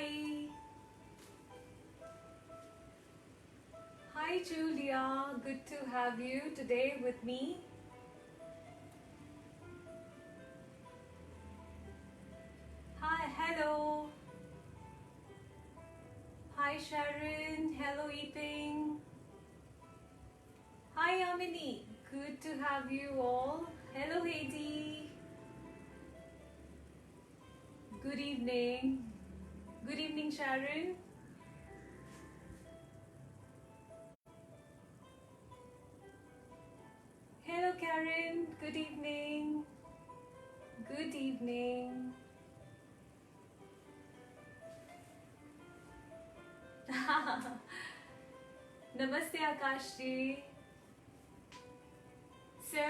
Hi. Hi Julia, good to have you today with me. Hi, hello. Hi Sharon, hello Eating. Hi Yamini, good to have you all. Hello Heidi. Good evening. Good evening Sharon. Hello Karen, good evening. Good evening. Namaste Akashji. So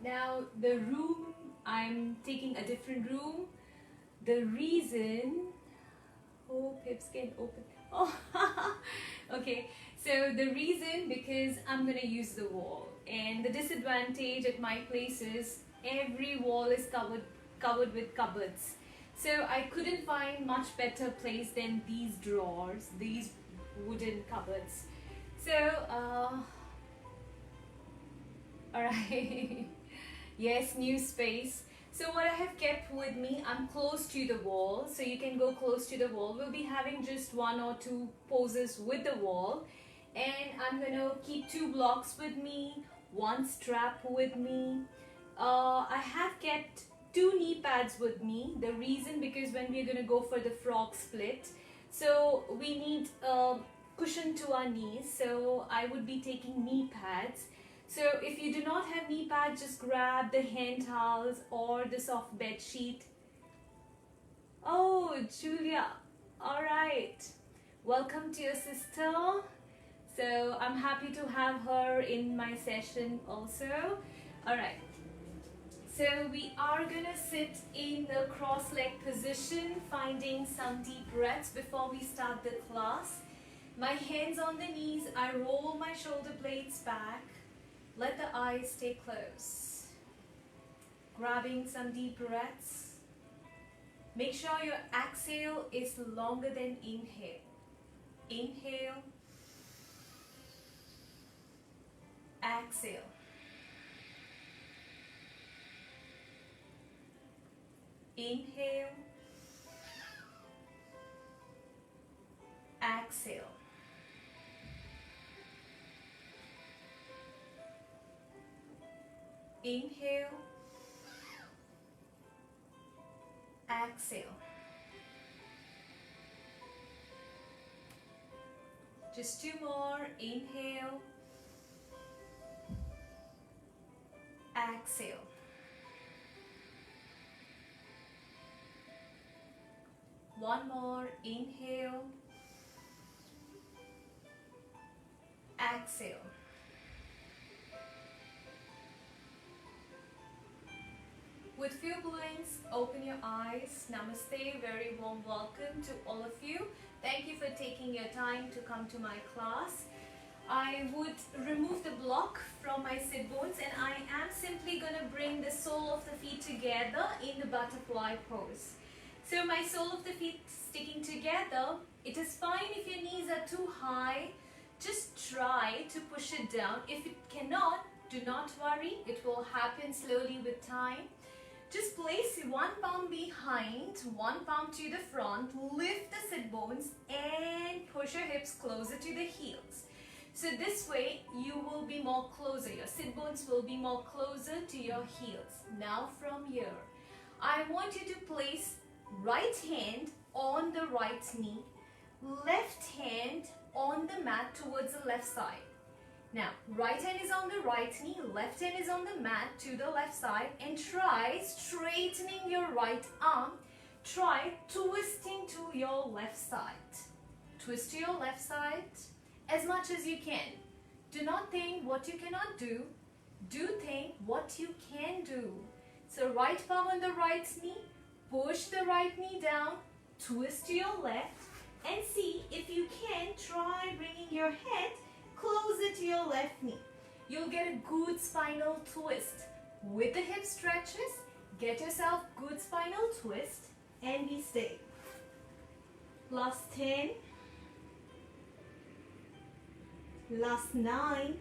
now the room, I'm taking a different room. The reason, hope hips can open. Oh, okay. So the reason, because I'm gonna use the wall, and the disadvantage at my place is every wall is covered with cupboards. So I couldn't find much better place than these drawers, these wooden cupboards. So alright. Yes, new space. So what I have kept with me, I'm close to the wall, so you can go close to the wall. We'll be having just 1 or 2 poses with the wall, and I'm gonna keep 2 blocks with me, 1 strap with me. I have kept 2 knee pads with me. The reason, because when we're gonna go for the frog split, so we need a cushion to our knees, so I would be taking knee pads. So if you do not have knee pads, just grab the hand towels or the soft bed sheet. Oh, Julia, all right. Welcome to your sister. So I'm happy to have her in my session also. All right. So we are gonna sit in the cross-leg position, finding some deep breaths before we start the class. My hands on the knees, I roll my shoulder blades back. Let the eyes stay closed. Grabbing some deep breaths. Make sure your exhale is longer than inhale. Inhale. Exhale. Inhale. Exhale. Inhale. Exhale. Just 2 more. Inhale. Exhale. One more. Inhale. Exhale. With few blinks, open your eyes. Namaste, very warm welcome to all of you. Thank you for taking your time to come to my class. I would remove the block from my sit bones, and I am simply going to bring the sole of the feet together in the butterfly pose. So my sole of the feet sticking together. It is fine if your knees are too high. Just try to push it down. If it cannot, do not worry. It will happen slowly with time. Just place 1 palm behind, 1 palm to the front, lift the sit bones and push your hips closer to the heels. So this way you will be more closer, your sit bones will be more closer to your heels. Now from here, I want you to place right hand on the right knee, left hand on the mat towards the left side. Now, right hand is on the right knee, left hand is on the mat to the left side, and try straightening your right arm. Try twisting to your left side. Twist to your left side as much as you can. Do not think what you cannot do. Do think what you can do. So right palm on the right knee, push the right knee down, twist to your left, and see if you can try bringing your head closer to your left knee. You'll get a good spinal twist. With the hip stretches, get yourself good spinal twist and we stay. last 10, last 9,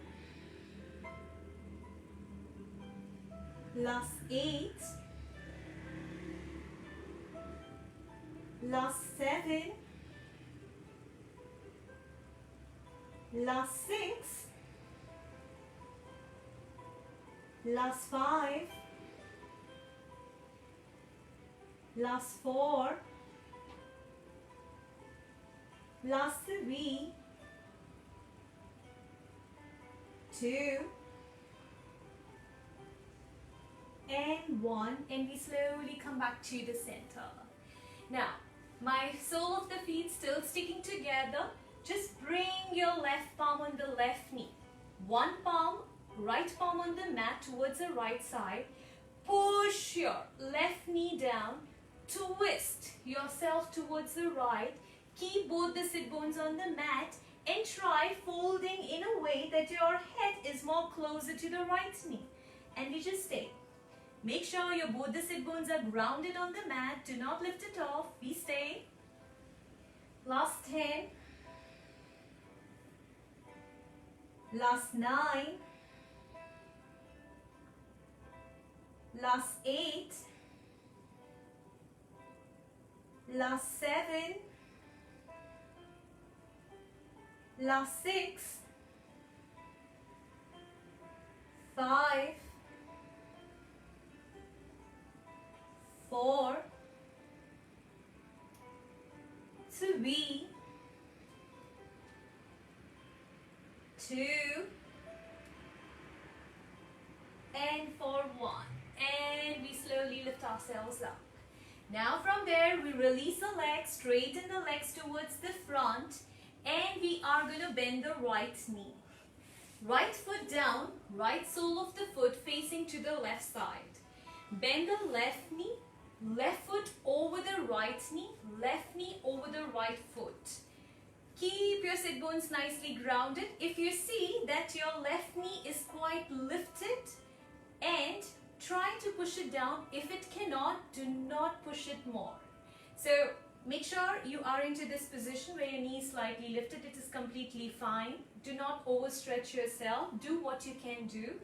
last 8, last 7, last 6, last 5, last 4, last 3, 2, and 1, and we slowly come back to the center. Now, my sole of the feet still sticking together. Just bring your left palm on the left knee. One palm, right palm on the mat towards the right side. Push your left knee down. Twist yourself towards the right. Keep both the sit bones on the mat and try folding in a way that your head is more closer to the right knee. And we just stay. Make sure your both the sit bones are grounded on the mat. Do not lift it off. We stay. Last 10. Last 9. Last 8. Last 7. Last 6. 5. 4, 3, 2, and for 1. And we slowly lift ourselves up. Now from there, we release the legs, straighten the legs towards the front, and we are going to bend the right knee. Right foot down, right sole of the foot facing to the left side. Bend the left knee. Left foot over the right knee, left knee over the right foot. Keep your sit bones nicely grounded. If you see that your left knee is quite lifted, and try to push it down. If it cannot, do not push it more. So make sure you are into this position where your knee is slightly lifted. It is completely fine. Do not overstretch yourself. Do what you can do.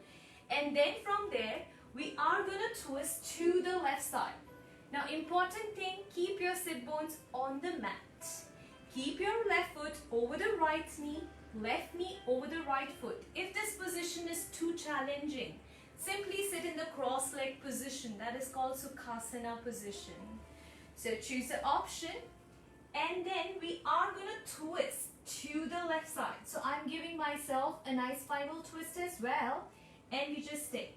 And then from there, we are going to twist to the left side. Now, important thing, keep your sit bones on the mat. Keep your left foot over the right knee, left knee over the right foot. If this position is too challenging, simply sit in the cross-leg position. That is called Sukhasana position. So choose the option, and then we are going to twist to the left side. So I'm giving myself a nice final twist as well, and we just stay.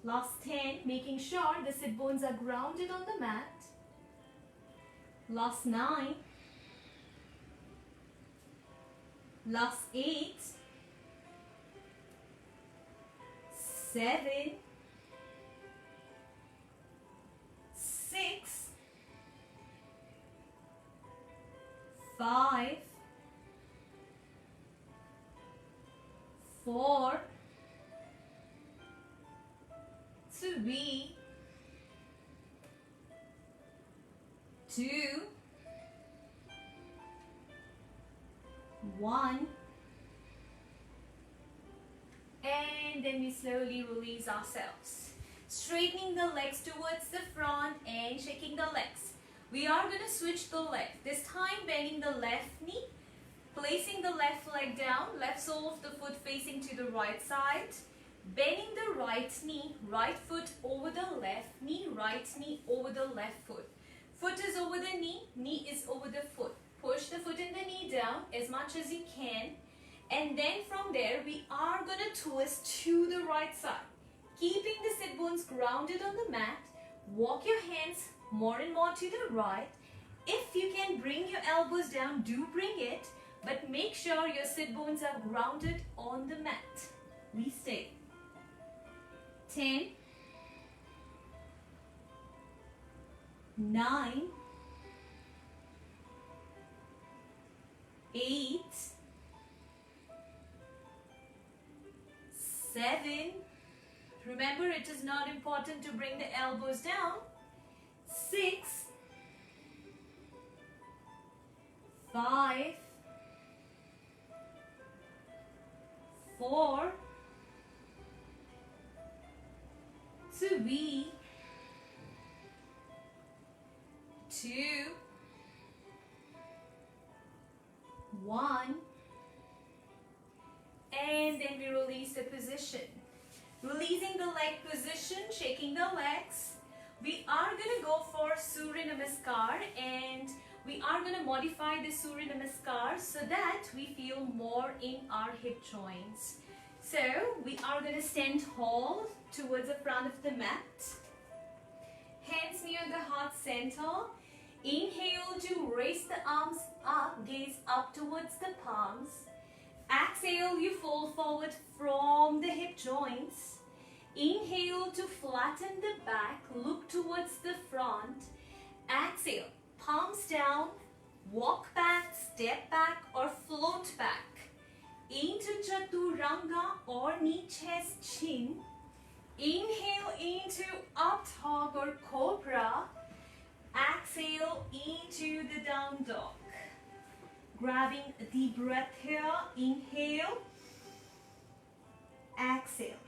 Last 10, making sure the sit bones are grounded on the mat. Last 9. Last 8. 7. 6. 5. 4. 3, 2, 1, and then we slowly release ourselves. Straightening the legs towards the front and shaking the legs. We are going to switch the leg. This time bending the left knee, placing the left leg down, left sole of the foot facing to the right side. Bending the right knee, right foot over the left knee, right knee over the left foot. Foot is over the knee, knee is over the foot. Push the foot and the knee down as much as you can. And then from there, we are going to twist to the right side. Keeping the sit bones grounded on the mat. Walk your hands more and more to the right. If you can bring your elbows down, do bring it. But make sure your sit bones are grounded on the mat. We stay. 10, 9, 8, 7. Remember, it is not important to bring the elbows down. 6, 5, 4, 3, 2, 1, and then we release the position. Releasing the leg position, shaking the legs. We are going to go for Surya Namaskar, and we are going to modify the Surya Namaskar so that we feel more in our hip joints. So we are going to stand tall towards the front of the mat. Hands near the heart center. Inhale to raise the arms up, gaze up towards the palms. Exhale, you fall forward from the hip joints. Inhale to flatten the back, look towards the front. Exhale, palms down, walk back, step back or float back. Into Chaturanga or knee, chest, chin. Inhale into up dog or cobra. Exhale into the down dog. Grabbing a deep breath here. Inhale. Exhale.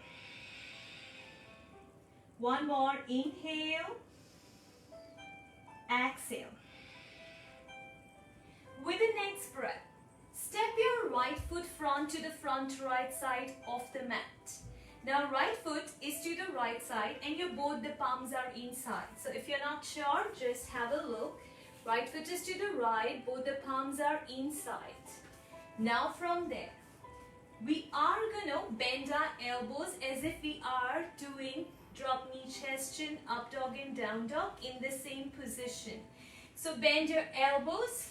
One more. Inhale. Exhale. With the next breath, step your right foot front to the front right side of the mat. Now right foot is to the right side and your both the palms are inside. So if you're not sure, just have a look. Right foot is to the right, both the palms are inside. Now from there, we are gonna bend our elbows as if we are doing drop knee, chest, chin, up dog and down dog in the same position. So bend your elbows.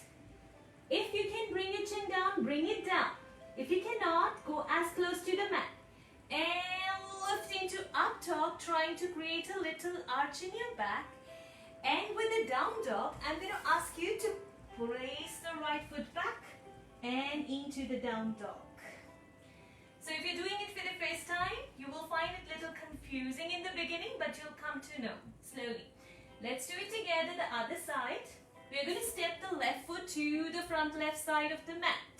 If you can bring your chin down, bring it down. If you cannot, go as close to the mat. And lift into up dog, trying to create a little arch in your back. And with the down dog, I'm going to ask you to place the right foot back and into the down dog. So if you're doing it for the first time, you will find it a little confusing in the beginning, but you'll come to know slowly. Let's do it together, the other side. We're going to step the left foot to the front left side of the mat.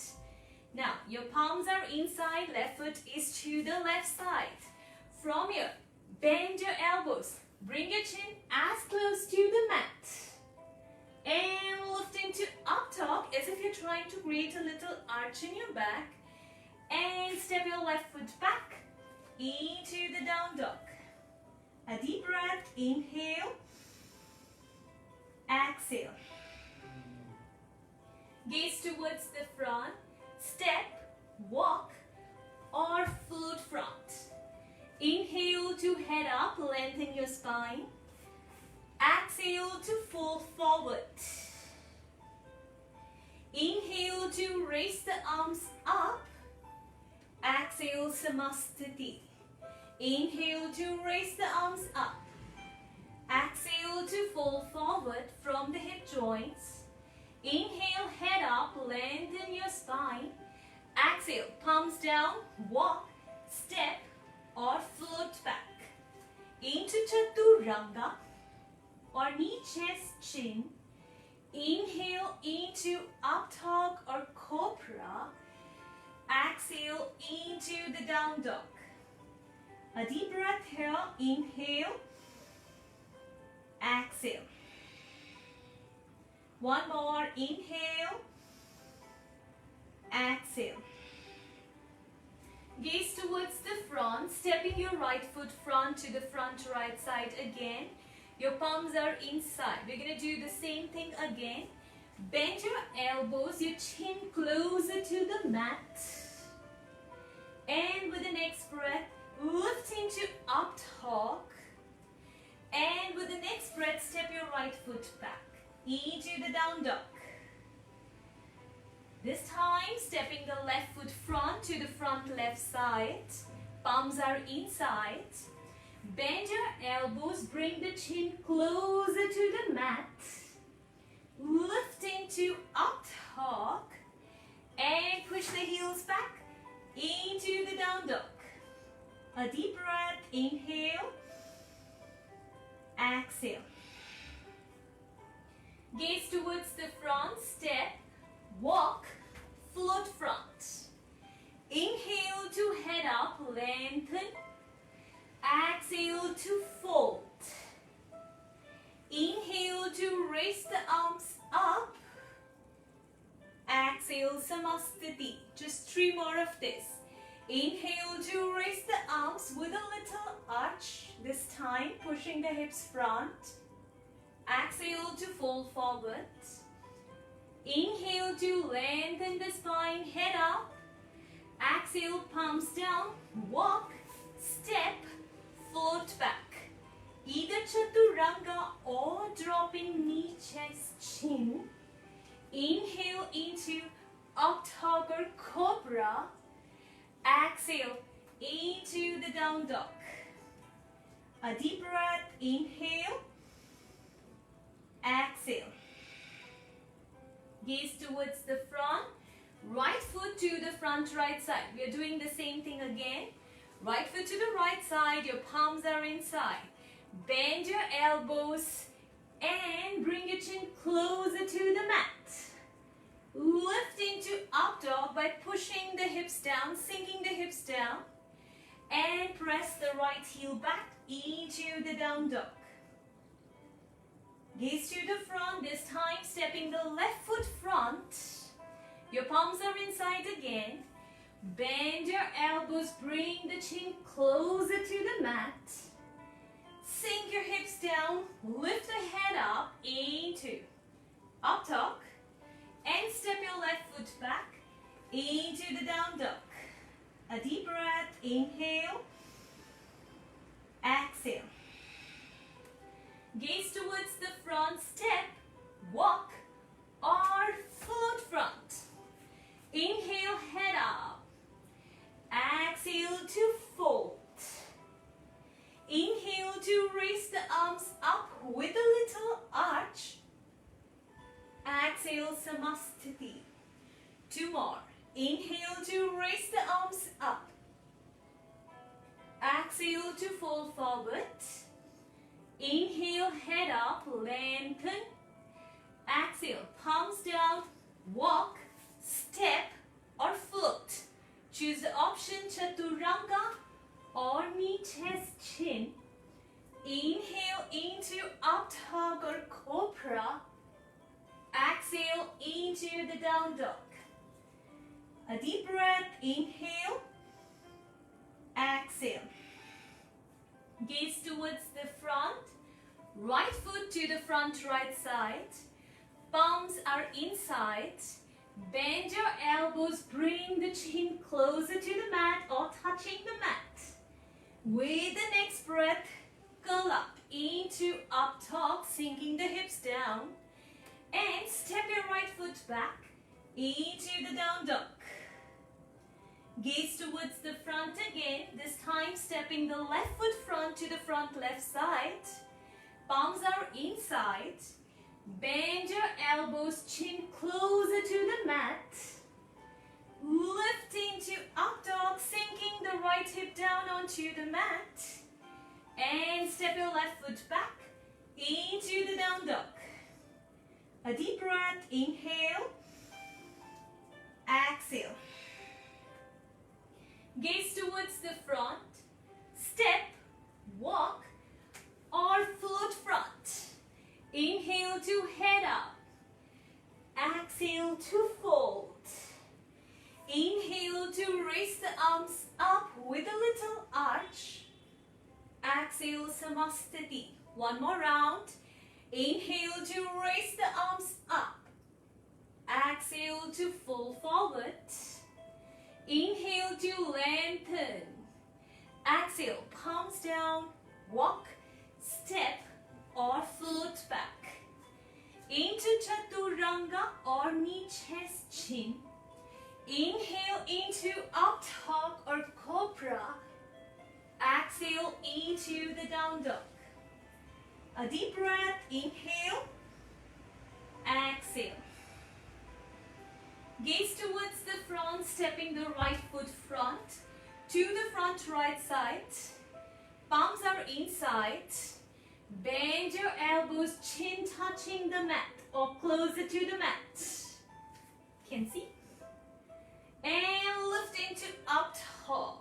Now, your palms are inside, left foot is to the left side. From here, bend your elbows. Bring your chin as close to the mat. And lift into up dog as if you're trying to create a little arch in your back. And step your left foot back into the down dog. A deep breath, inhale. Exhale. Gaze towards the front. Step, walk or float front. Inhale to head up, lengthen your spine. Exhale to fall forward. Inhale to raise the arms up. Exhale, Samastiti. Inhale to raise the arms up. Exhale to fall forward from the hip joints. Inhale, head up, lengthen your spine. Exhale, palms down, walk, step or float back. Into Chaturanga or knee, chest, chin. Inhale into up dog or cobra. Exhale into the down dog. A deep breath here. Inhale. Exhale. One more. Inhale. Exhale. Gaze towards the front, stepping your right foot front to the front right side again. Your palms are inside. We're going to do the same thing again. Bend your elbows, your chin closer to the mat. And with the next breath, lift into up dog. And with the next breath, step your right foot back into the down dog. This time, stepping the left foot front to the front left side. Palms are inside. Bend your elbows, bring the chin closer to the mat. Lift into up dog. And push the heels back into the down dog. A deep breath, inhale. Exhale. Gaze towards the front, step. walk, float front. Inhale to head up, lengthen. Exhale to fold. Inhale to raise the arms up. Exhale, Samastiti. Just 3 more of this. Inhale to raise the arms with a little arch. This time pushing the hips front. Exhale to fold forward. Inhale to lengthen the spine, head up. Exhale, palms down, walk, step, float back. Either chaturanga or dropping knee, chest, chin. Inhale into updog or cobra. Exhale into the down dog. A deep breath, inhale. Exhale. Gaze towards the front. Right foot to the front right side. We are doing the same thing again. Right foot to the right side. Your palms are inside. Bend your elbows and bring your chin closer to the mat. Lift into up dog by pushing the hips down, sinking the hips down. And press the right heel back into the down dog. Gaze to the front, this time stepping the left foot front. Your palms are inside again. Bend your elbows, bring the chin closer to the mat. Sink your hips down, lift the head up into up dog. And step your left foot back into the down dog. A deep breath, inhale. Exhale. Gaze towards the front, step, walk, or float front. Inhale, head up. Exhale to fold. Inhale to raise the arms up with a little arch. Exhale, Samastiti. 2 more. Inhale to raise the arms up. Exhale to fold forward. Inhale, head up, lengthen. Exhale, palms down, walk, step or float. Choose the option chaturanga or knee, chest, chin. Inhale into up dog or cobra. Exhale into the down dog. A deep breath, inhale. Exhale. Gaze towards the front. Right foot to the front right side. Palms are inside. Bend your elbows, bring the chin closer to the mat or touching the mat. With the next breath, curl up into up dog, sinking the hips down. And step your right foot back into the down dog. Gaze towards the front again, this time stepping the left foot front to the front left side. Palms are inside. Bend your elbows, chin closer to the mat. Lift into up dog, sinking the right hip down onto the mat. And step your left foot back into the down dog. A deep breath, inhale. Exhale. Gaze towards the front. Step, walk, or float front. Inhale to head up. Exhale to fold. Inhale to raise the arms up with a little arch. Exhale, Samastiti. 1 more round. Inhale to raise the arms up. Exhale to fold forward. Inhale to lengthen. Exhale, palms down, walk, step or float back. Into chaturanga or knee, chest, chin. Inhale into up dog or cobra. Exhale into the down dog. A deep breath, inhale. Exhale. Gaze towards the front, stepping the right foot front to the front right side. Palms are inside. Bend your elbows, chin touching the mat or closer to the mat. can see. And lift into up dog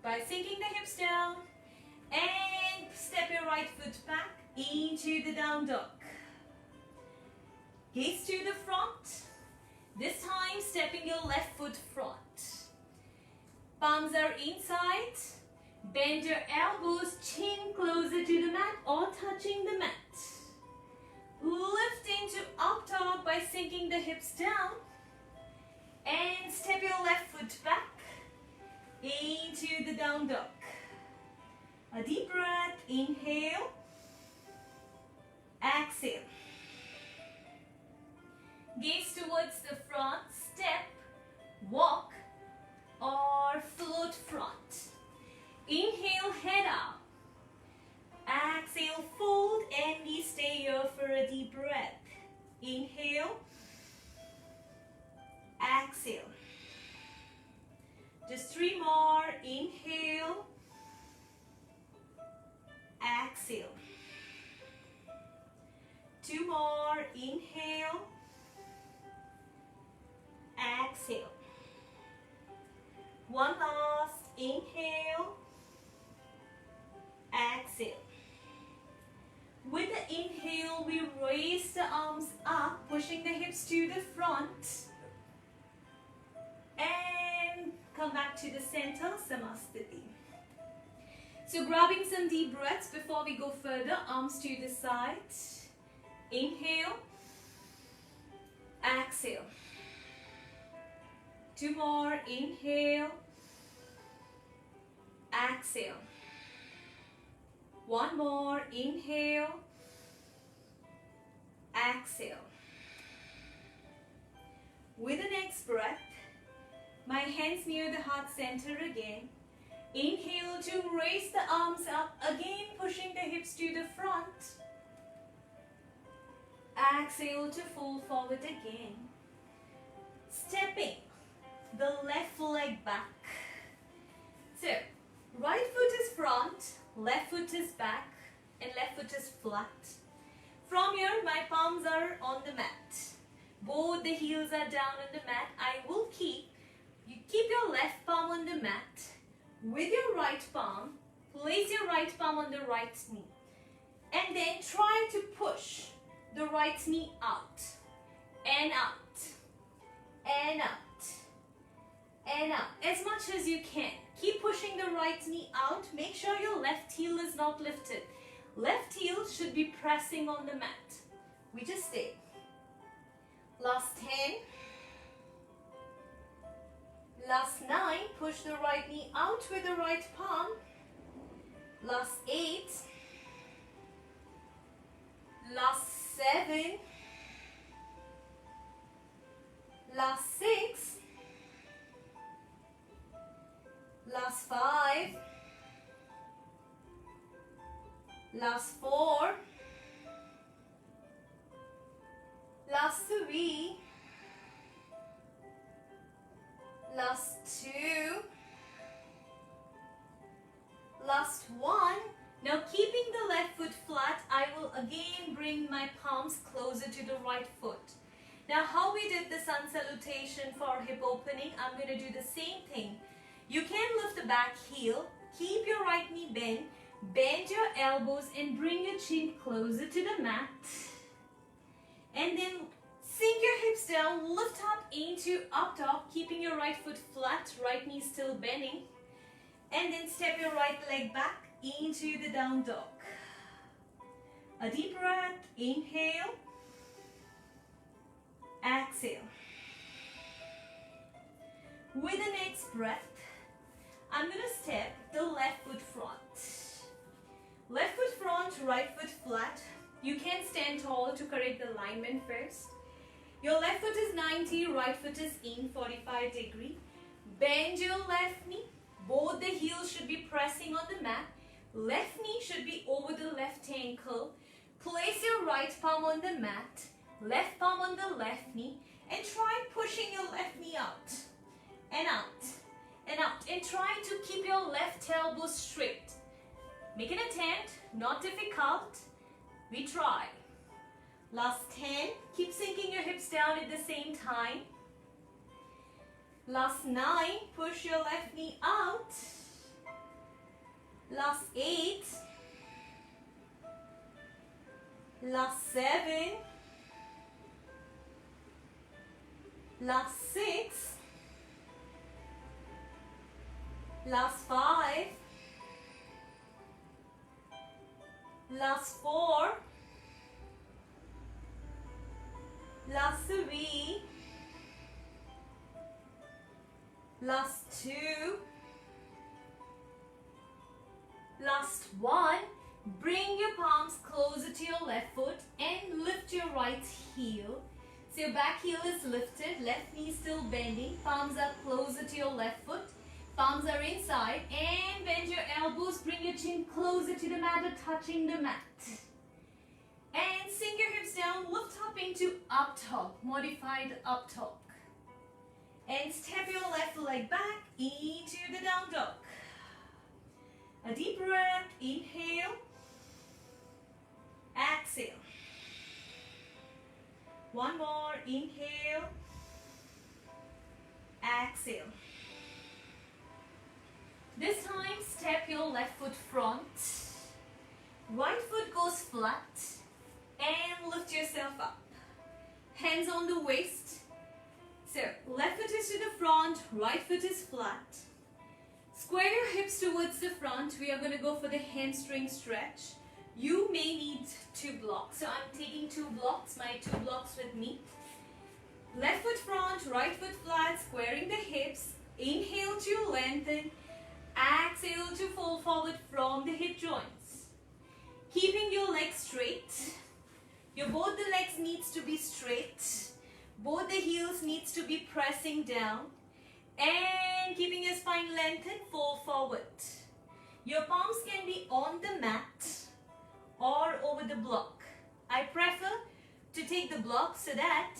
by sinking the hips down, and step your right foot back into the down dog. Gaze to the front. This time stepping your left foot front. Palms are inside. Bend your elbows, chin closer to the mat or touching the mat. Lift into up dog by sinking the hips down. And step your left foot back into the down dog. A deep breath, inhale, exhale. Gaze towards the front, step, walk or float front. Inhale, head out. Exhale, fold, and we stay here for a deep breath. Inhale, exhale. Just 3 more. Inhale, exhale. 2 more. Inhale, exhale. 1 last. Inhale, exhale. With the inhale, we raise the arms up, pushing the hips to the front. And come back to the center, Samastiti. So grabbing some deep breaths before we go further, arms to the side. Inhale, exhale. 2 more. Inhale, exhale. 1 more. Inhale, exhale. With the next breath, my hands near the heart center again. Inhale to raise the arms up, again pushing the hips to the front. Exhale to fold forward again. Stepping the left leg back. So, right foot is front, left foot is back, and left foot is flat. From here, my palms are on the mat. Both the heels are down on the mat. You keep your left palm on the mat. With your right palm, place your right palm on the right knee. And then try to push the right knee out. And out. And out. And out. As much as you can. Keep pushing the right knee out. Make sure your left heel is not lifted. Left heel should be pressing on the mat. We just stay. Last 10. Last 9. Push the right knee out with the right palm. Last 8. Last 7. Last 6. Last 5. Last 4. Last 3. Last 2. Last 1. Now keeping the left foot flat, I will again bring my palms closer to the right foot. Now how we did the sun salutation for hip opening, I'm going to do the same thing. You can lift the back heel, keep your right knee bend your elbows and bring your chin closer to the mat. And then sink your hips down, lift up into up dog, keeping your right foot flat, right knee still bending. And then step your right leg back into the down dog. A deep breath, inhale, exhale. With the next breath, I'm going to step the left foot front. Left foot front, right foot flat. You can stand tall to correct the alignment first. Your left foot is 90, right foot is in 45 degree. Bend your left knee. Both the heels should be pressing on the mat. Left knee should be over the left ankle. Place your right palm on the mat. Left palm on the left knee. And try pushing your left knee out. And out. And out. And try to keep your left elbow straight. Make an attempt. Not difficult. We try. Last 10. Keep sinking your hips down at the same time. Last 9. Push your left knee out. Last 8. Last 7. Last 6. Last 5. Last 4. Last 3. Last 2. Last 1. Bring your palms closer to your left foot and lift your right heel. So your back heel is lifted, left knee still bending, palms are closer to your left foot, palms are inside, and bend your elbows, bring your chin closer to the mat or touching the mat. And sink your hips down, lift up into up dog, modified up dog. And step your left leg back into the down dog. A deep breath, inhale, exhale. One more, inhale, exhale. This time, step your left foot front, right foot goes flat, and lift yourself up. Hands on the waist. So, left foot is to the front, right foot is flat. Square your hips towards the front. We are going to go for the hamstring stretch. You may need 2 blocks. So I'm taking 2 blocks, my 2 blocks with me. Left foot front, right foot flat, squaring the hips. Inhale to lengthen. Exhale to fall forward from the hip joints. Keeping your legs straight. Both the legs needs to be straight. Both the heels needs to be pressing down. And keeping your spine lengthened, fall forward. Your palms can be on the mat or over the block. I prefer to take the block so that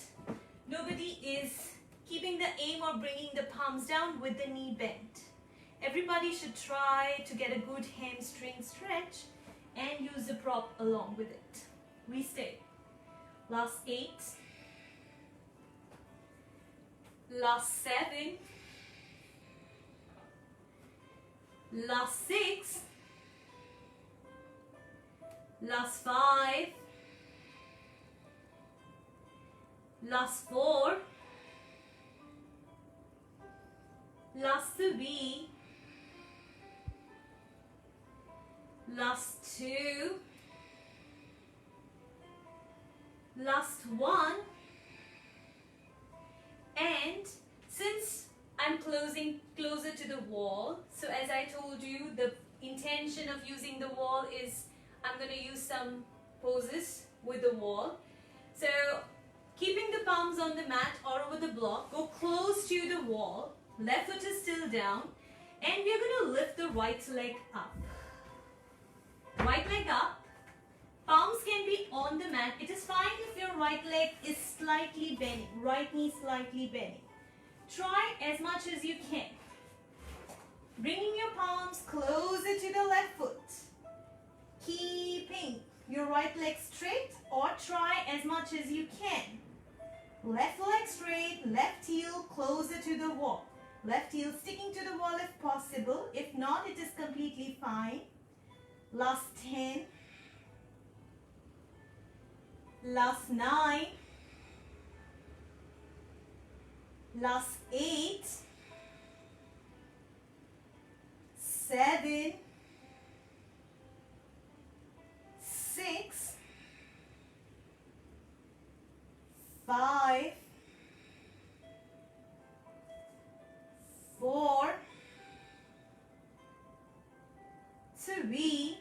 nobody is keeping the aim or bringing the palms down with the knee bent. Everybody should try to get a good hamstring stretch and use the prop along with it. We stay. Last 8. Last 7. Last 6. Last 5. Last 4. Last 3. Last 2. Last 1. And since I'm closing closer to the wall, so as I told you, the intention of using the wall is I'm going to use some poses with the wall. So keeping the palms on the mat or over the block, go close to the wall, left foot is still down, and we're going to lift the right leg up. Right leg up, palms can be on the mat. It is fine if your right leg is slightly bending, right knee slightly bending. Try as much as you can. Bringing your palms closer to the left foot. Keeping your right leg straight or try as much as you can. Left leg straight, left heel closer to the wall. Left heel sticking to the wall if possible. If not, it is completely fine. Last 10. Last 9. Last 8. 7. 6. 5. 4. 3.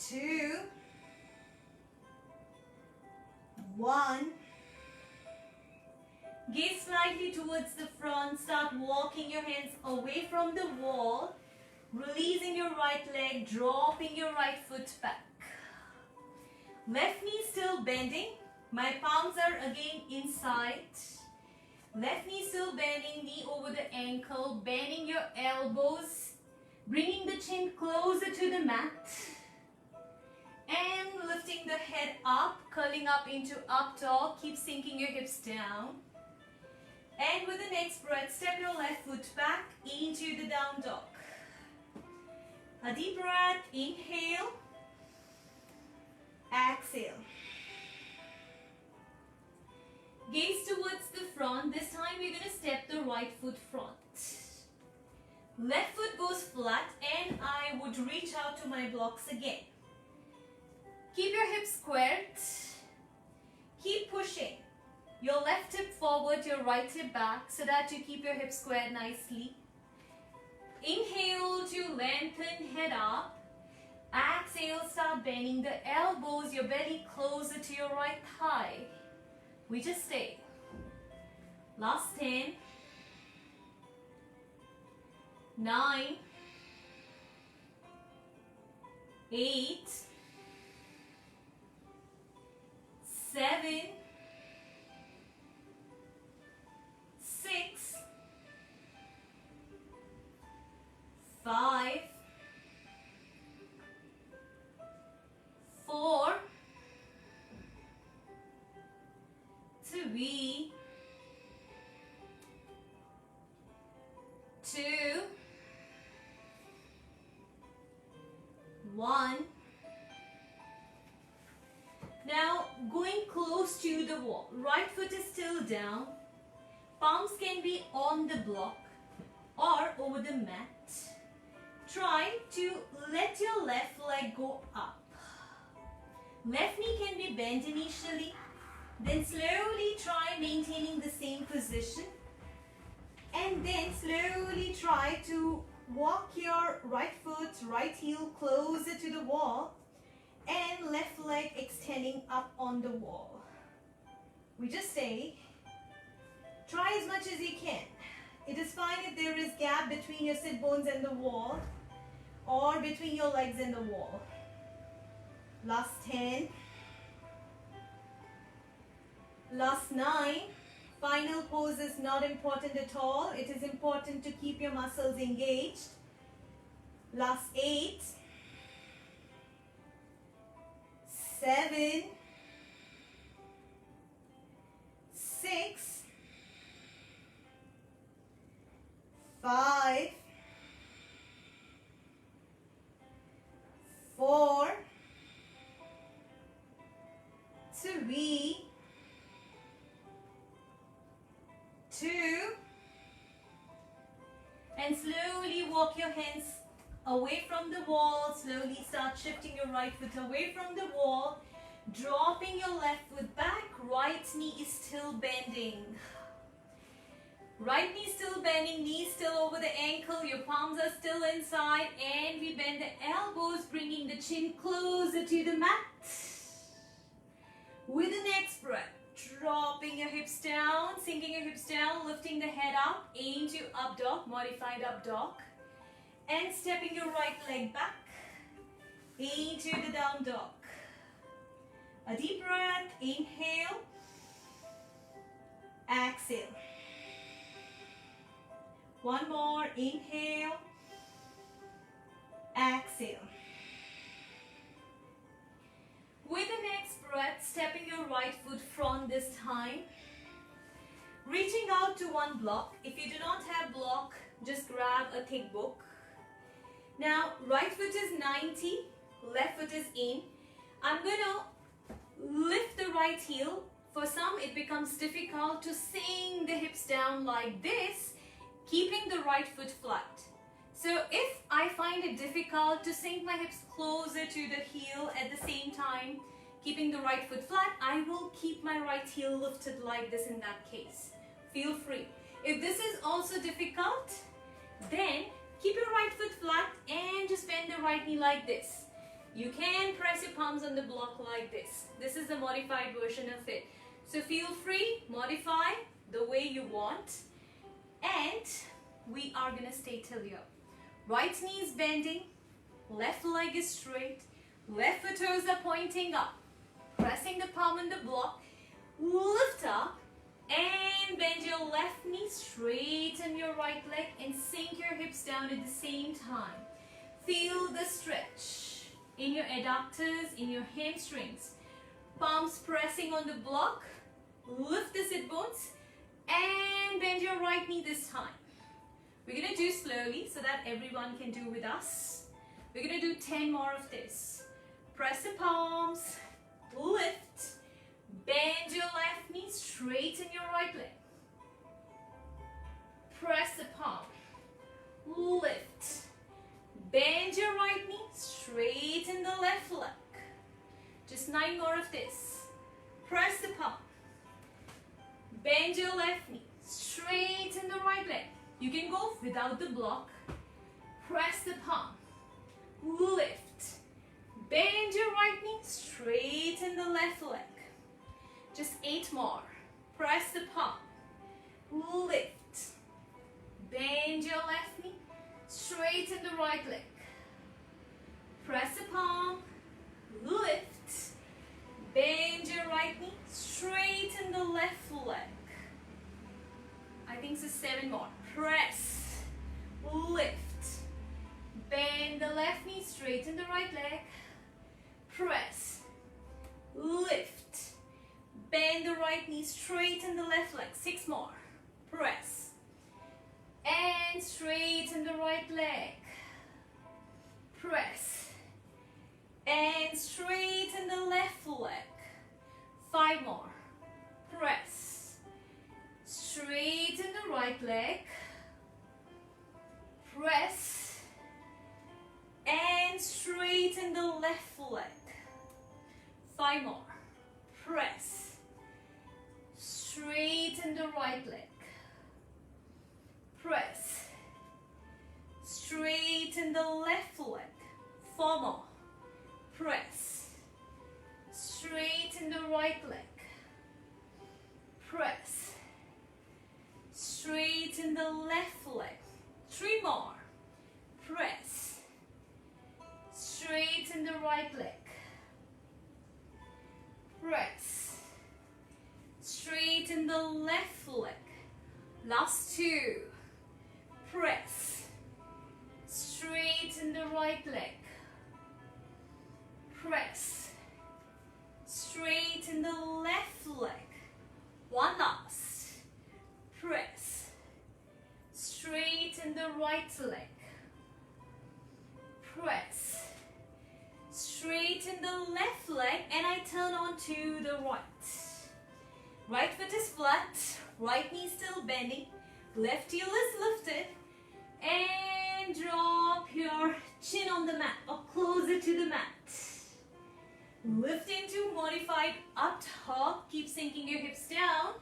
2. 1. Gaze slightly towards the front. Start walking your hands away from the wall. Releasing your right leg, dropping your right foot back. Left knee still bending. My palms are again inside. Left knee still bending, knee over the ankle, bending your elbows, bringing the chin closer to the mat. And lifting the head up, curling up into up dog. Keep sinking your hips down. And with the next breath, step your left foot back into the down dog. A deep breath, inhale, exhale. Gaze towards the front. This time we're going to step the right foot front. Left foot goes flat and I would reach out to my blocks again. Keep your hips squared. Keep pushing your left hip forward, your right hip back so that you keep your hips squared nicely. Inhale to lengthen, head up. Exhale, start bending the elbows, your belly closer to your right thigh. We just stay. Last 10, 9, 8, 7, 6, 5, 4, 3, 2, 1. Now going close to the wall. Right foot is still down. Palms can be on the block or over the mat. Try to let your left leg go up. Left knee can be bent initially. Then slowly try maintaining the same position. And then slowly try to walk your right foot, right heel closer to the wall and left leg extending up on the wall. We just stay. Try as much as you can. It is fine if there is gap between your sit bones and the wall or between your legs and the wall. Last 10. Last 9. Final pose is not important at all. It is important to keep your muscles engaged. Last 8. 7. 6. 5. 4. 3. 2, and slowly walk your hands away from the wall. Slowly start shifting your right foot away from the wall, dropping your left foot back. Right knee is still bending. Right knee still bending, knee still over the ankle, your palms are still inside, and we bend the elbows, bringing the chin closer to the mat. With the next breath, dropping your hips down, sinking your hips down, lifting the head up into up dog, modified up dog, and stepping your right leg back into the down dog. A deep breath, inhale, exhale. One more, inhale, exhale. With the next breath, stepping your right foot front this time. Reaching out to one block. If you do not have block, just grab a thick book. Now, right foot is 90, left foot is in. I'm going to lift the right heel. For some, it becomes difficult to sink the hips down like this, keeping the right foot flat. So if I find it difficult to sink my hips closer to the heel at the same time, keeping the right foot flat, I will keep my right heel lifted like this in that case. Feel free. If this is also difficult, then keep your right foot flat and just bend the right knee like this. You can press your palms on the block like this. This is the modified version of it. So feel free, modify the way you want. And we are going to stay till here. Right knee is bending, left leg is straight, left foot toes are pointing up. Pressing the palm on the block, lift up and bend your left knee, straighten your right leg and sink your hips down at the same time. Feel the stretch. in your adductors, in your hamstrings. Palms pressing on the block. Lift the sit bones and bend your right knee this time. We're going to do slowly so that everyone can do with us. We're going to do 10 more of this. Press the palms, lift, bend your left knee, straighten your right leg. Press the palm, lift, bend your right knee, straighten the left leg. Just 9 more of this. Press the palm, bend your left knee, straighten the right leg. You can go without the block. Press the palm, lift, bend your right knee, straighten the left leg. Just 8 more. Press the palm, lift, bend your left knee, straighten the right leg. Press the palm, lift, bend your right knee, straighten the left leg. I think so 7 more. Press, lift, bend the left knee, straighten the right leg. Press, lift, bend the right knee, straighten the left leg. 6 more. Press and straighten the right leg. Press and straighten the left leg. 5 more. Press, straighten the right leg. Press and straighten the left leg. 5 more. Press, straighten the right leg. Press, straighten the left leg. 4 more. Press, straighten the right leg. Press, straighten the left leg. 3 more. Press, straighten the right leg. Press, straighten the left leg. Last 2. Press, straighten the right leg. Press, straighten the left leg. 1 last. Press, straighten the right leg. Press, straighten the left leg, and I turn on to the right. Right foot is flat, right knee still bending, left heel is lifted, and drop your chin on the mat or closer to the mat. Lift into modified up top, keep sinking your hips down.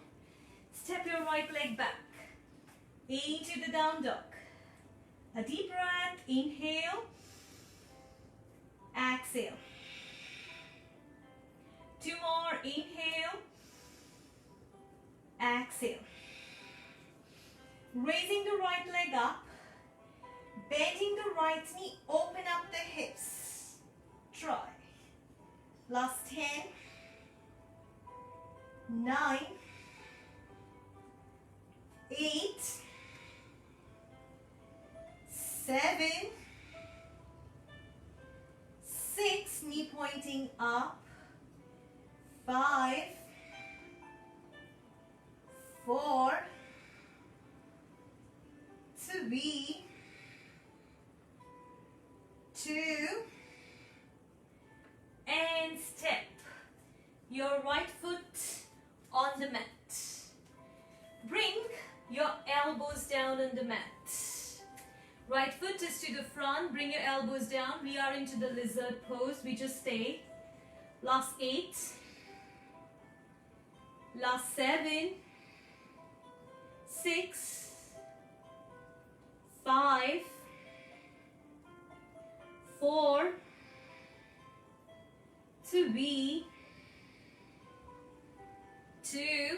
Step your right leg back into the down dog. A deep breath, inhale, exhale. 2 more, inhale, exhale. Raising the right leg up, bending the right knee, open up the hips. Try. Last 10, 9, 8, 7, 6, knee pointing up, 5, 4, 3, 2, and step your right foot on the mat. Bring your elbows down on the mat. Right foot is to the front, bring your elbows down. We are into the lizard pose, we just stay. Last 8, last 7, 6, 5, 4, 3, 2.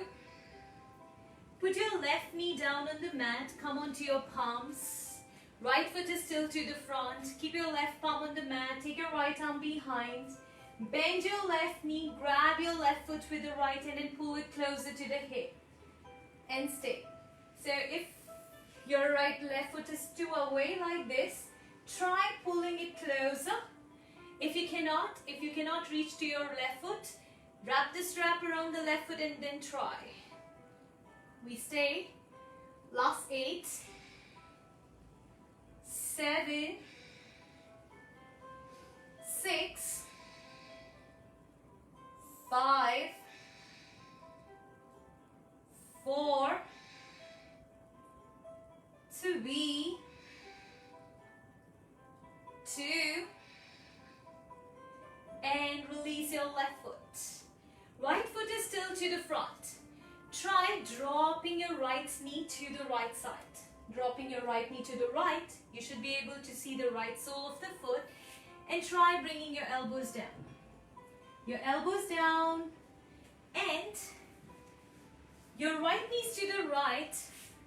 Put your left knee down on the mat, come onto your palms. Right foot is still to the front. Keep your left palm on the mat, take your right arm behind. Bend your left knee, grab your left foot with the right hand and pull it closer to the hip. And stay. So if your left foot is too away like this, try pulling it closer If you cannot reach to your left foot, wrap the strap around the left foot and then try. We stay. Last 8, 7, 6, 5, 4, 3, 2, and release your left foot. Right foot is still to the front. Try dropping your right knee to the right side. Dropping your right knee to the right, you should be able to see the right sole of the foot, and try bringing your elbows down. Your elbows down, and your right knees to the right.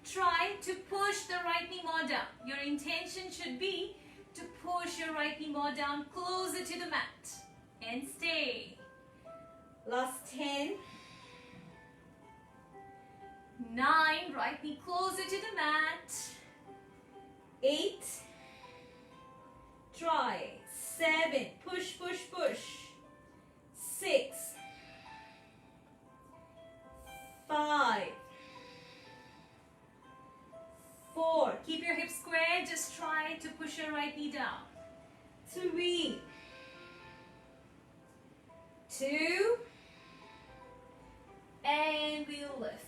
Try to push the right knee more down. Your intention should be to push your right knee more down, closer to the mat, and stay. Last 10, 9, right knee closer to the mat, 8, try, 7, push, push, push, 6, 5, 4, keep your hips square, just try to push your right knee down, 3, 2, and we'll lift.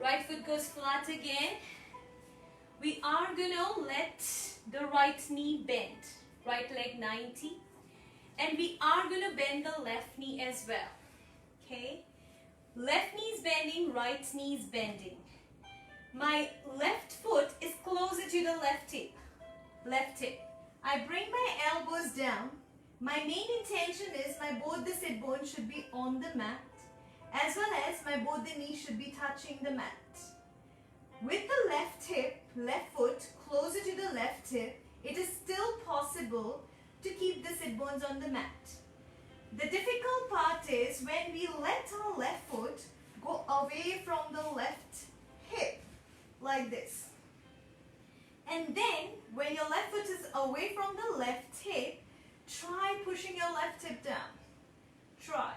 Right foot goes flat again. We are gonna let the right knee bend, right leg 90, and we are gonna bend the left knee as well. Okay, left knee is bending, right knee is bending. My left foot is closer to the left hip. I bring my elbows down. My main intention is my both the sit bones should be on the mat, as well as my both the knees should be touching the mat. With the left foot closer to the left hip, it is still possible to keep the sit bones on the mat. The difficult part is when we let our left foot go away from the left hip, like this. And then when your left foot is away from the left hip, try pushing your left hip down. Try.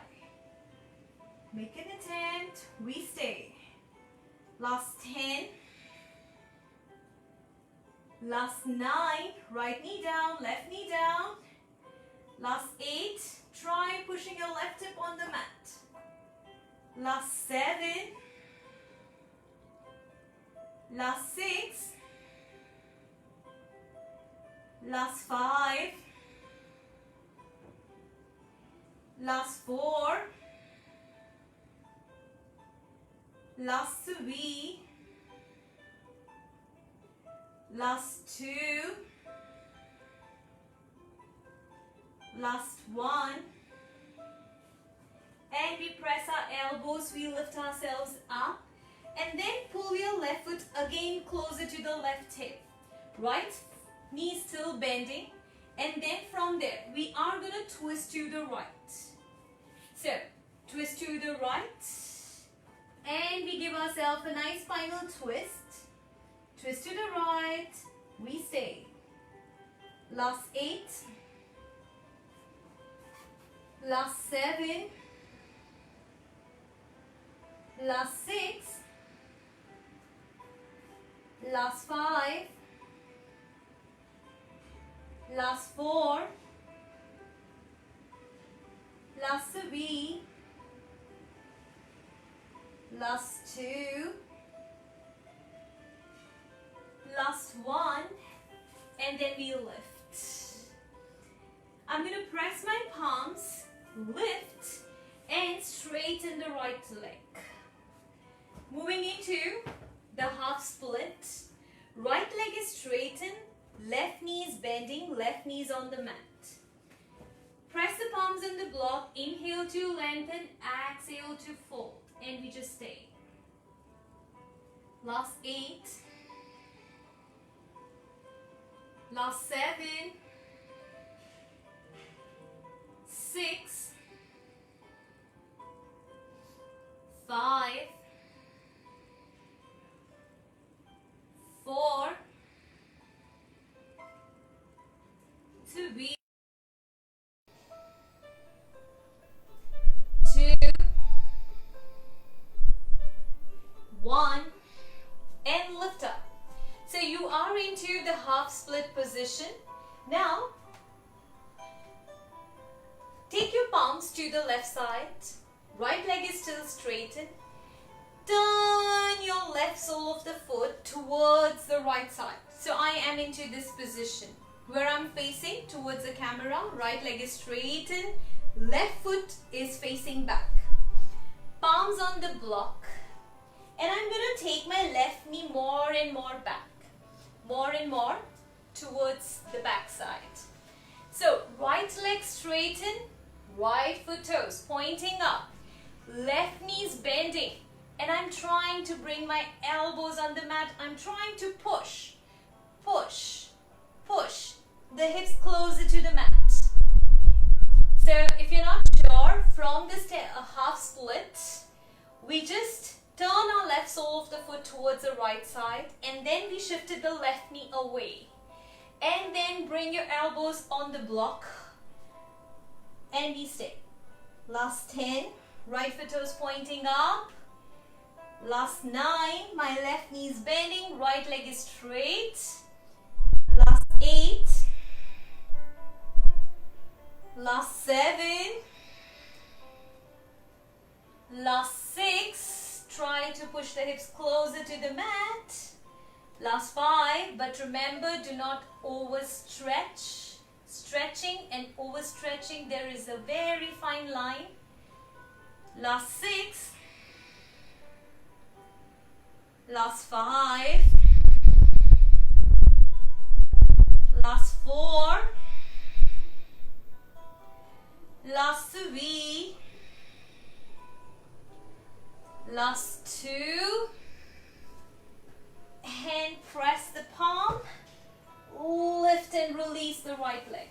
Make an attempt. We stay. Last 10. Last 9. Right knee down, left knee down. Last 8. Try pushing your left hip on the mat. Last 7. Last 6. Last 5. Last 4. Last 3. Last 2. Last 1. And we press our elbows, we lift ourselves up, and then pull your left foot again closer to the left hip. Right knee still bending, and then from there we are going to twist to the right. So twist to the right, and we give ourselves a nice final twist. Twist to the right, we stay. Last 8. Last 7. Last 6. Last 5. Last 4. Last 3. Last 2. Last 1. And then we lift. I'm going to press my palms, lift, and straighten the right leg. Moving into the half split. Right leg is straightened, left knee is bending, left knee is on the mat. Press the palms in the block, inhale to lengthen, exhale to fold, and we just stay. Last 8. Last 7. 6. 5. 4. 3. 1, and lift up. So you are into the half split position. Now, take your palms to the left side. Right leg is still straightened. Turn your left sole of the foot towards the right side. So I am into this position where I'm facing towards the camera. Right leg is straightened. Left foot is facing back. Palms on the block. And I'm going to take my left knee more and more back. More and more towards the back side. So right leg straighten. Right foot toes pointing up. Left knees bending. And I'm trying to bring my elbows on the mat. I'm trying to push, push, push the hips closer to the mat. So if you're not sure, from this half split, we just turn our left sole of the foot towards the right side, and then we shifted the left knee away. And then bring your elbows on the block, and we stay. Last 10, right foot toes pointing up. Last 9, my left knee is bending, right leg is straight. Last 8. Last 7. Last 6. Try to push the hips closer to the mat. Last 5. But remember, do not overstretch. Stretching and overstretching, there is a very fine line. Last 6. Last 5, last 4, last 3, last 2, and press the palm, lift and release the right leg.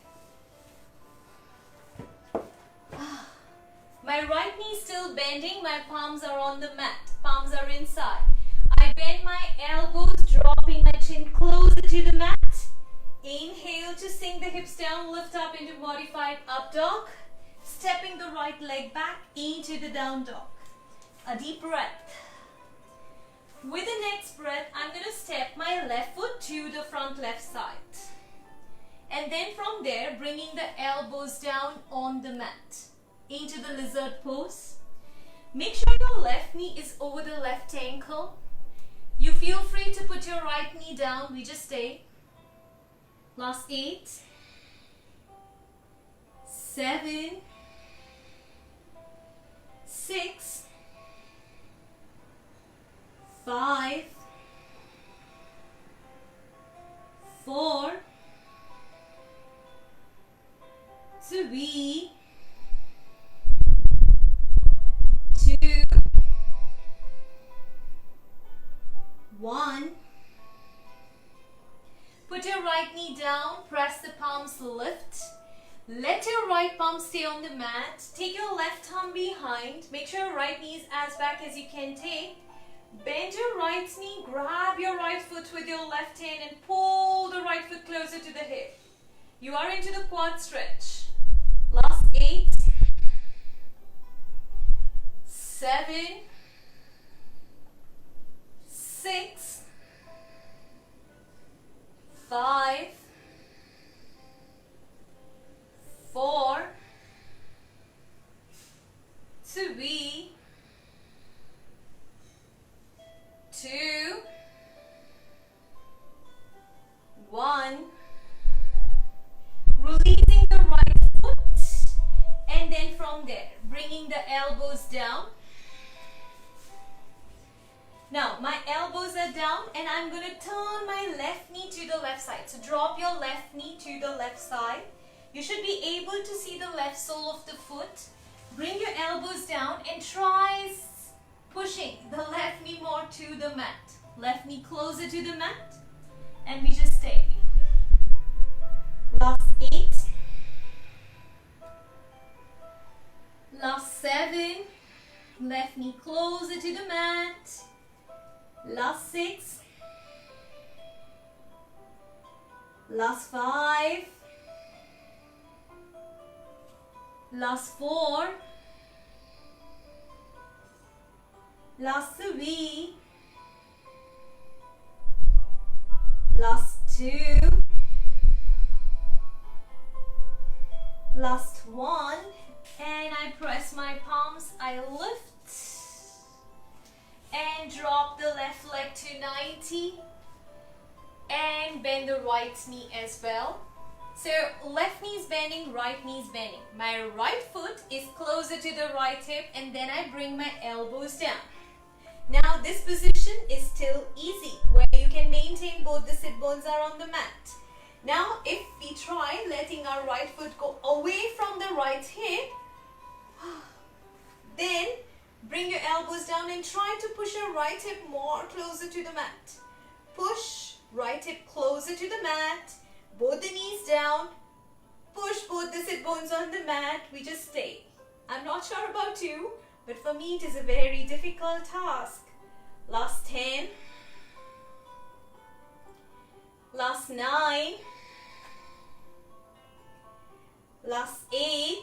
My right knee is still bending, my palms are on the mat, palms are inside. I bend my elbows, dropping my chin closer to the mat. Inhale to sink the hips down, lift up into modified up dog. Stepping the right leg back into the down dog. A deep breath. With the next breath, I'm going to step my left foot to the front left side. And then from there, bringing the elbows down on the mat. Into the lizard pose. Make sure your left knee is over the left ankle. You feel free to put your right knee down. We just stay. Last 8, 7, 6, 5, 4, 3, 2, 1. Put your right knee down, press the palms, lift. Let your right palm stay on the mat. Take your left arm behind. Make sure your right knee is as back as you can take. Bend your right knee, grab your right foot with your left hand and pull the right foot closer to the hip. You are into the quad stretch. Last 8, 7, 6, 5, 4, 3, 2, 1. Releasing the right foot, and then from there, bringing the elbows down. Now, my elbows are down and I'm going to turn my left knee to the left side. So drop your left knee to the left side. You should be able to see the left sole of the foot. Bring your elbows down and try pushing the left knee more to the mat. Left knee closer to the mat. And we just stay. Last 8. Last 7. Left knee closer to the mat. Last 6. Last 5. Last 4. Last 3. Last 2. Last 1. And I press my palms, I lift and drop the left leg to 90 and bend the right knee as well. So left knee is bending, right knee is bending. My right foot is closer to the right hip and then I bring my elbows down. Now this position is still easy where you can maintain both the sit bones are on the mat. Now if we try letting our right foot go away from the right hip, then bring your elbows down and try to push your right hip more closer to the mat. Push right hip closer to the mat, both the knees down, push both the sit bones on the mat, we just stay. I'm not sure about you, but for me it is a very difficult task. Last 10, last 9, last 8,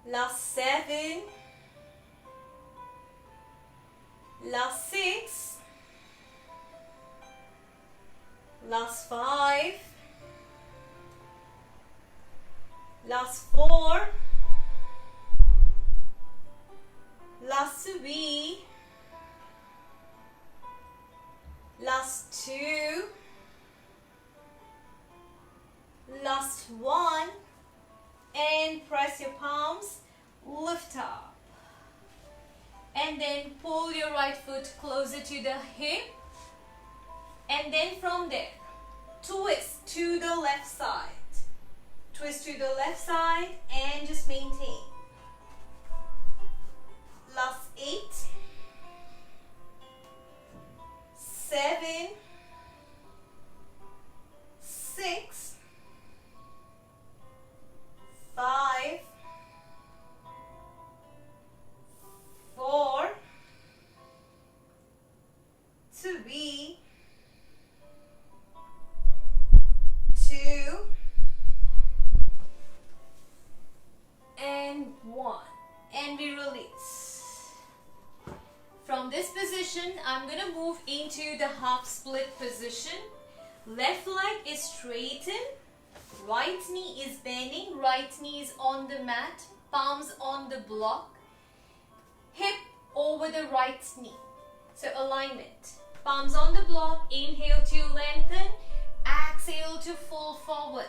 last 7, last 6, last 5, last 4, last 3, last 2, last 1, and press your palms, lift up. And then pull your right foot closer to the hip. And then from there, twist to the left side. Twist to the left side and just maintain. Last 8, 7, 6, 5, 4, 3, 2, and 1. And we release. From this position, I'm going to move into the half split position. Left leg is straightened. Right knee is bending. Right knee is on the mat. Palms on the block. Hip over the right knee. So alignment. Palms on the block. Inhale to lengthen. Exhale to fold forward.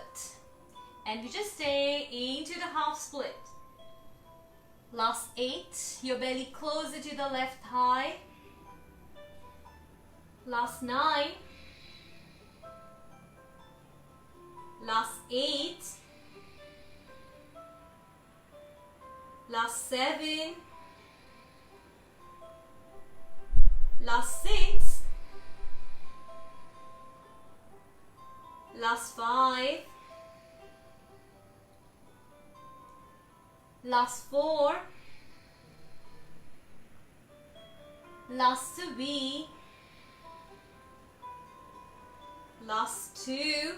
And we just stay into the half split. Last 8. Your belly closer to the left thigh. Last 9. Last 8. Last 7. Last 6. Last 5. Last 4. Last 3. Last 2.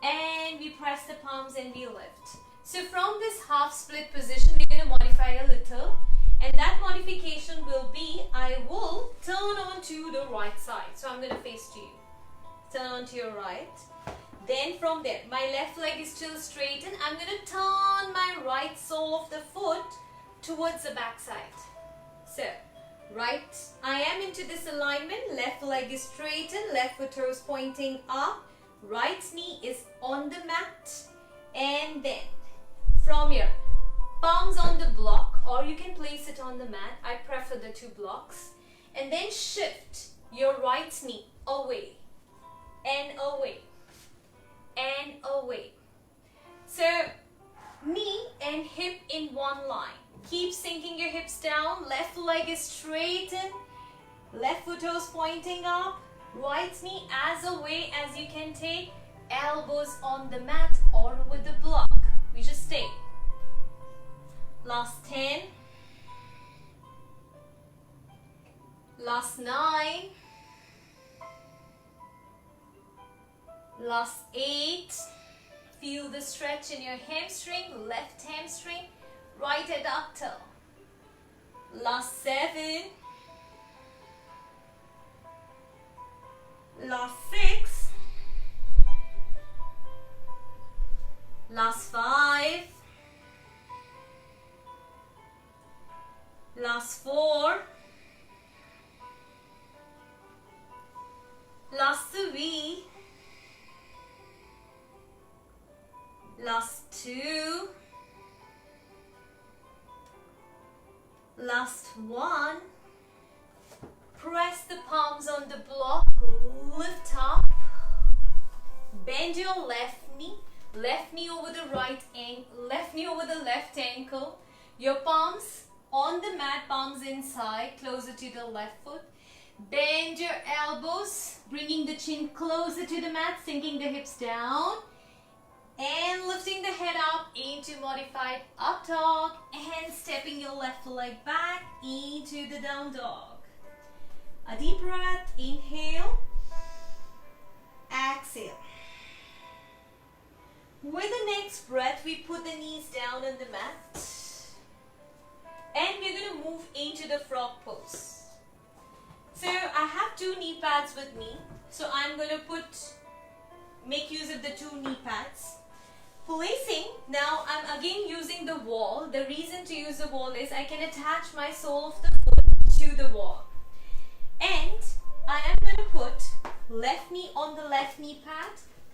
And we press the palms and we lift. So from this half split position, we're going to modify a little. And that modification will be, I will turn on to the right side. So I'm going to face to you. Turn on to your right. Then from there, my left leg is still straightened. I'm going to turn my right sole of the foot towards the back side. So, right, I am into this alignment. Left leg is straightened. Left foot toes pointing up. Right knee is on the mat. And then, from here, palms on the block, or you can place it on the mat. I prefer the 2 blocks. And then shift your right knee away and away and away. So knee and hip in one line. Keep sinking your hips down. Left leg is straightened. Left foot toes pointing up. Right knee as away as you can take. Elbows on the mat or with the block. We just stay. Last 10. Last 9. Last 8. Feel the stretch in your hamstring, left hamstring, right adductor. Last 7. Last 6. Last 5. Last 4. Last 3. Last 2. Last 1. Press the palms on the block, lift up, bend your left knee over the left knee over the left ankle, your palms on the mat, palms inside, closer to the left foot. Bend your elbows, bringing the chin closer to the mat, sinking the hips down, and lifting the head up into modified up dog, and stepping your left leg back into the down dog. A deep breath, inhale, exhale. With the next breath, we put the knees down on the mat, and we're going to move into the frog pose. So I have 2 knee pads with me, so I'm going to make use of the 2 knee pads. Now I'm again using the wall. The reason to use the wall is I can attach my sole of the foot to the wall. And I am going to put left knee on the left knee pad,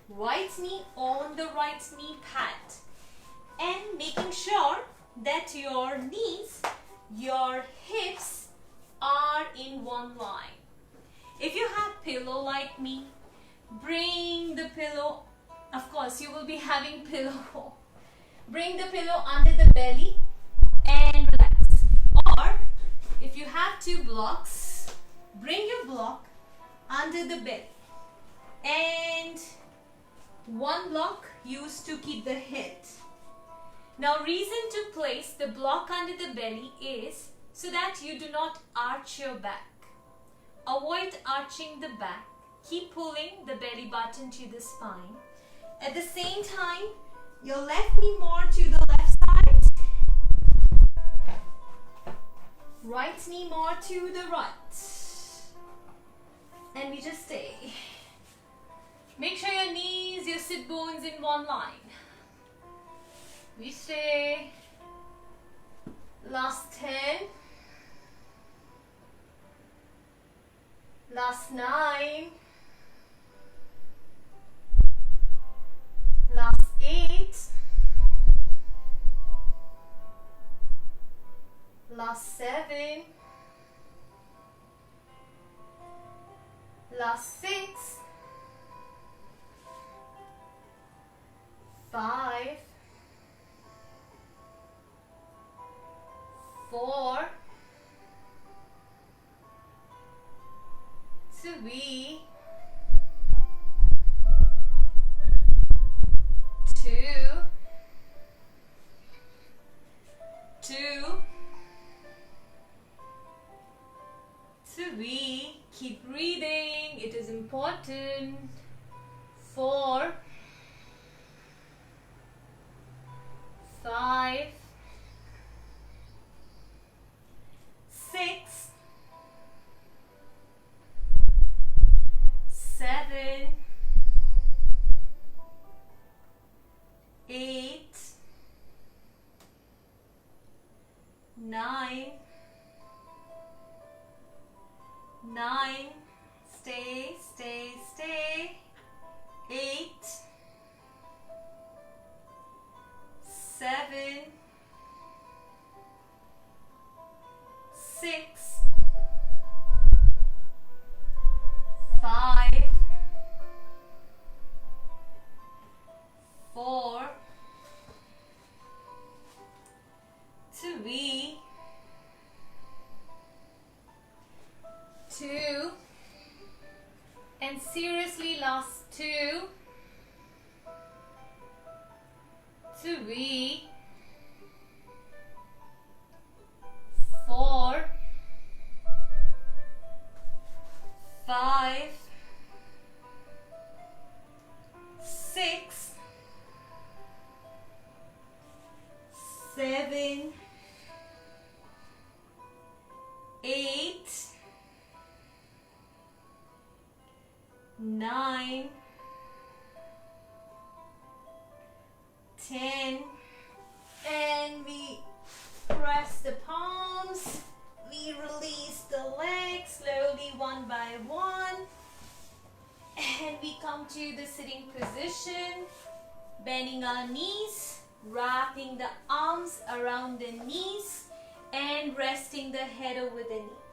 right knee on the right knee pad, and making sure that your knees, your hips are in one line. If you have pillow like me, bring the pillow. Of course, you will be having pillow. Bring the pillow under the belly and relax. Or if you have 2 blocks, bring your block under the belly. And 1 block used to keep the head. Now, reason to place the block under the belly is so that you do not arch your back. Avoid arching the back. Keep pulling the belly button to the spine. At the same time, your left knee more to the left side, right knee more to the right, and we just stay. Make sure your knees, your sit bones in one line. We stay. Last 10, last 9, last 8, last 7, last 6, 5, 4, 3, 2, 3, keep breathing, it is important. 4, 5, 6, 7, 8, 9, 9, stay, 8, 7, 6, 5, 4, 3, 2, and seriously last 2, 3, 4, 5, 6, 7, 8, come to the sitting position, bending our knees, wrapping the arms around the knees and resting the head over the knee.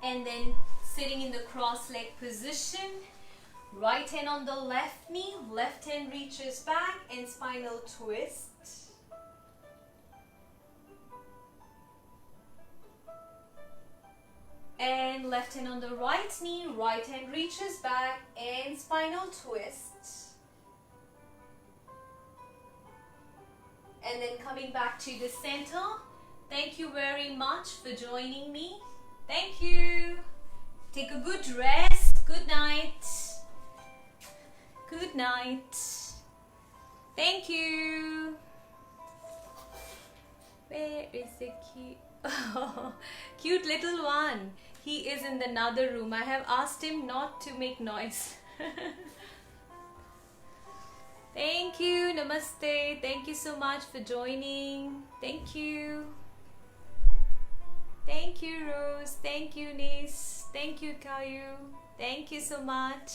And then sitting in the cross leg position, right hand on the left knee, left hand reaches back and spinal twist. And left hand on the right knee, right hand reaches back and spinal twist. And then coming back to the center. Thank you very much for joining me. Thank you. Take a good rest. Good night. Good night. Thank you. Where is the cute little one? He is in another room. I have asked him not to make noise. Thank you. Namaste. Thank you so much for joining. Thank you. Thank you, Rose. Thank you, Nis. Thank you, Caillou. Thank you so much.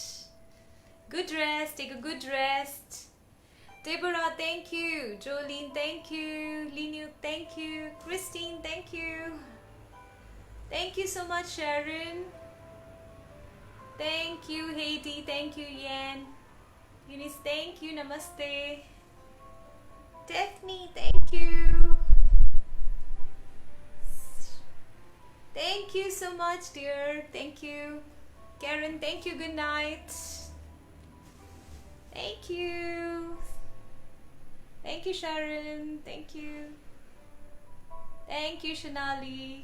Good rest. Take a good rest. Deborah, thank you. Jolene, thank you. Linuk, thank you. Christine, thank you. Thank you so much, Sharon. Thank you, Haiti. Thank you, Yan. Eunice, thank you. Namaste. Daphne, thank you. Thank you so much, dear. Thank you. Karen, thank you. Good night. Thank you. Thank you, Sharon. Thank you. Thank you, Shanali.